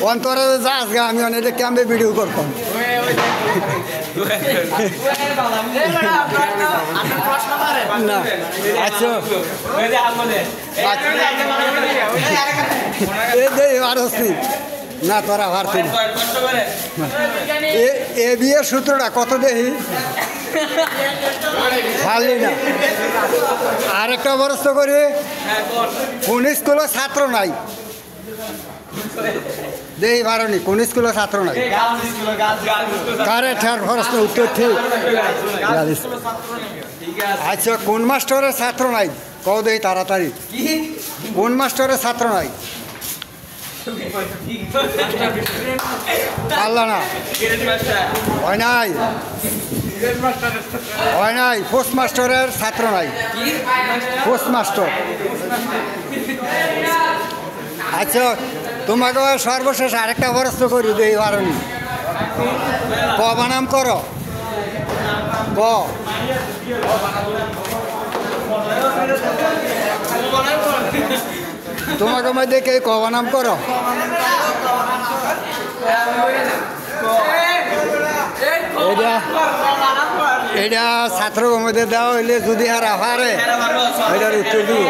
অন্তরে যা আজকে আমি অনেক ক্যাম্পে ভিডিও করতাম না আচ্ছা না তোরা ভারত এ বিয়ের সূত্রটা কত দেখি ভালি না আরেকটা বরস্ত করে কোন স্কুলের ছাত্র নাই দেখি ভারণী কোন স্কুলের ছাত্র নাই কারেক্ট হ্যাঁ প্রশ্ন উত্তর ঠিক আচ্ছা কোন মাস্টারের ছাত্র নাই কও দেখি তাড়াতাড়ি কোন মাস্টারের ছাত্র নাই পারলা না হয় নাই হয় নাই পোস্ট মাস্টারের ছাত্র নাই পোস্ট মাস্টার আচ্ছা তোমাকে সর্বশেষ আরেকটা বরস্ত করি দেই বারণী ক বানাম করো ক তোমাকে মধ্যে কে ক বানাম করো এটা ছাত্র মধ্যে দেওয়া হইলে যদি আর আহারে এটার উত্তর দিব